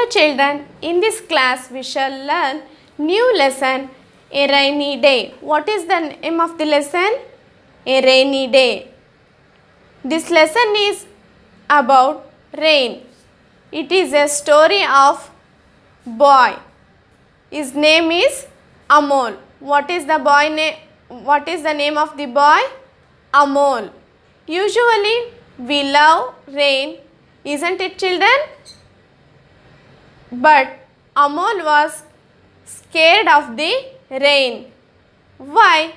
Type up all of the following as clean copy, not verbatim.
children, in this class we shall learn new lesson, a rainy day. What is the name of the lesson? A rainy day. This lesson is about rain. It is a story of boy. His name is Amol. What is the boy name? What is the name of the boy? Amol. Usually we love rain, isn't it, children? But Amol was scared of the rain. Why?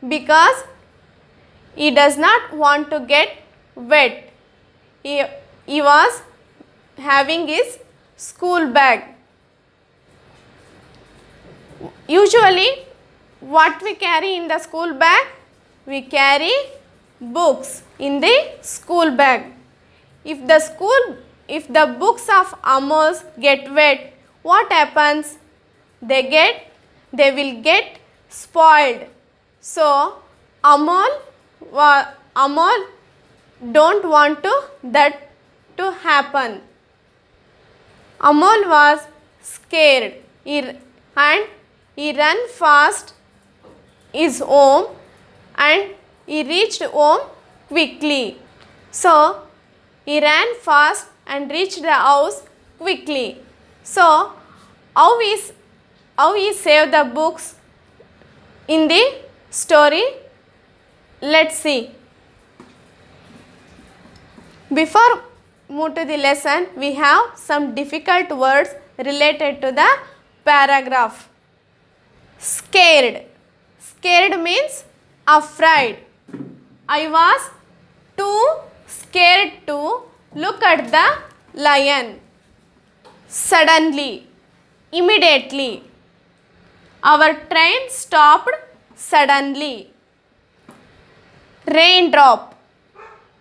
Because he does not want to get wet. He was having his school bag. Usually what we carry in the school bag? We carry books in the school bag. If the books of Amol's get wet, what happens? They will get spoiled. So Amol don't want that to happen. Amol was scared and he ran fast his home and he reached home quickly. So he ran fast and reached the house quickly. So how he saved the books in the story? Let's see. Before move to the lesson, we have some difficult words related to the paragraph. Scared. Scared means afraid. I was too scared to look at the lion. Suddenly. Immediately. Our train stopped suddenly. Raindrop.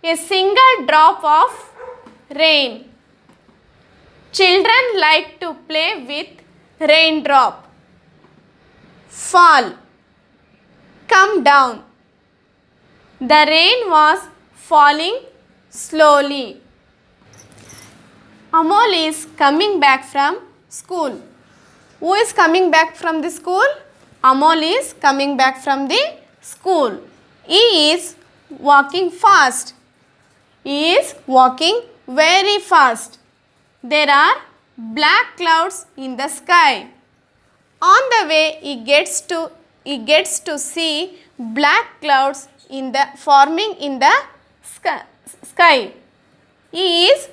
A single drop of rain. Children like to play with raindrop. Fall. Come down. The rain was falling slowly. Amol is coming back from school. Who is coming back from the school? Amol is coming back from the school. He is walking fast. He is walking very fast. There are black clouds in the sky. On the way he gets to see black clouds forming in the sky. He is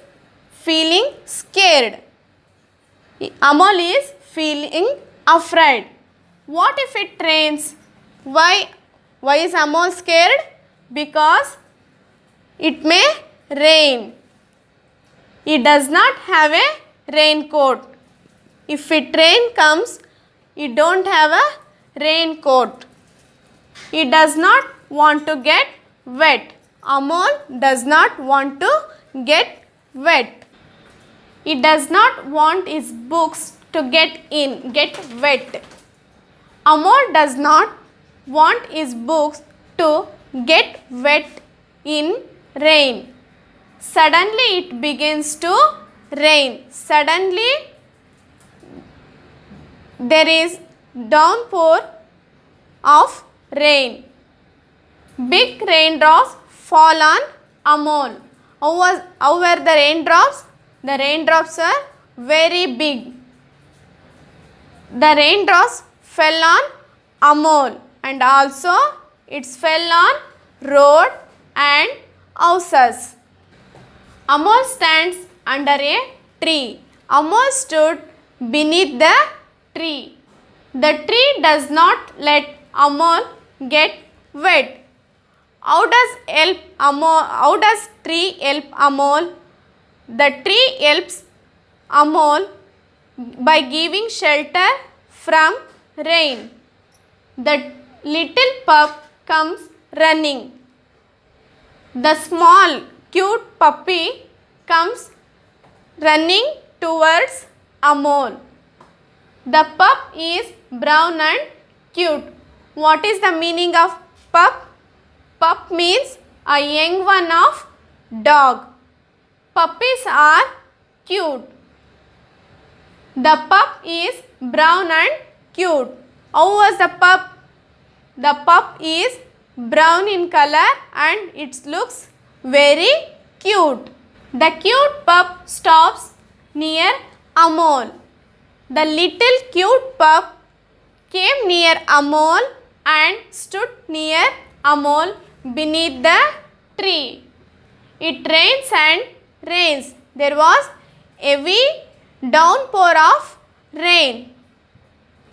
feeling scared. Amol is feeling afraid. What if it rains? Why is Amol scared? Because it may rain. He does not have a raincoat. If rain comes, he don't have a raincoat. He does not want to get wet. Amol does not want to get wet. He does not want his books to get wet. Amol does not want his books to get wet in rain. Suddenly it begins to rain. Suddenly there is downpour of rain. Big raindrops fall on Amol. How were the raindrops? The raindrops are very big. The raindrops fell on Amol and also it fell on road and houses. Amol stands under a tree. Amol stood beneath the tree. The tree does not let Amol get wet. How does tree help Amol? The tree helps Amol by giving shelter from rain. The little pup comes running. The small cute puppy comes running towards Amol. The pup is brown and cute. What is the meaning of pup? Pup means a young one of dog. Puppies are cute. The pup is brown and cute. How was the pup? The pup is brown in color and it looks very cute. The cute pup stops near Amol. The little cute pup came near Amol and stood near Amol beneath the tree. It rains and rains. There was heavy downpour of rain.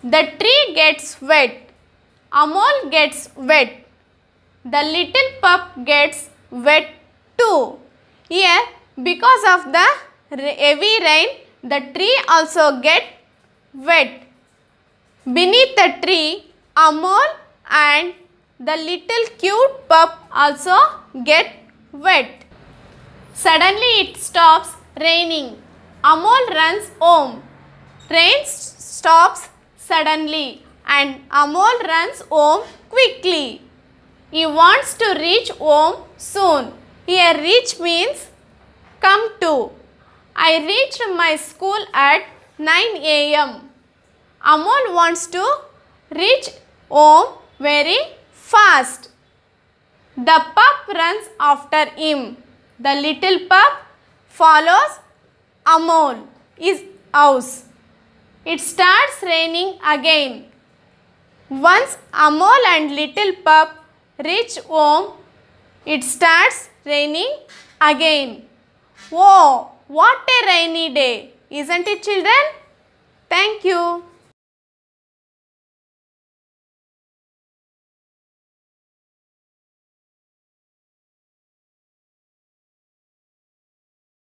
The tree gets wet. Amol gets wet. The little pup gets wet too. Here, because of the heavy rain, the tree also gets wet. Beneath the tree, Amol and the little cute pup also get wet. Suddenly it stops raining. Amol runs home. Rain stops suddenly and Amol runs home quickly. He wants to reach home soon. Here reach means come to. I reached my school at 9 a.m. Amol wants to reach home very fast. The pup runs after him. The little pup follows Amol his house. It starts raining again. Once Amol and little pup reach home, it starts raining again. Oh, what a rainy day, isn't it, children? Thank you.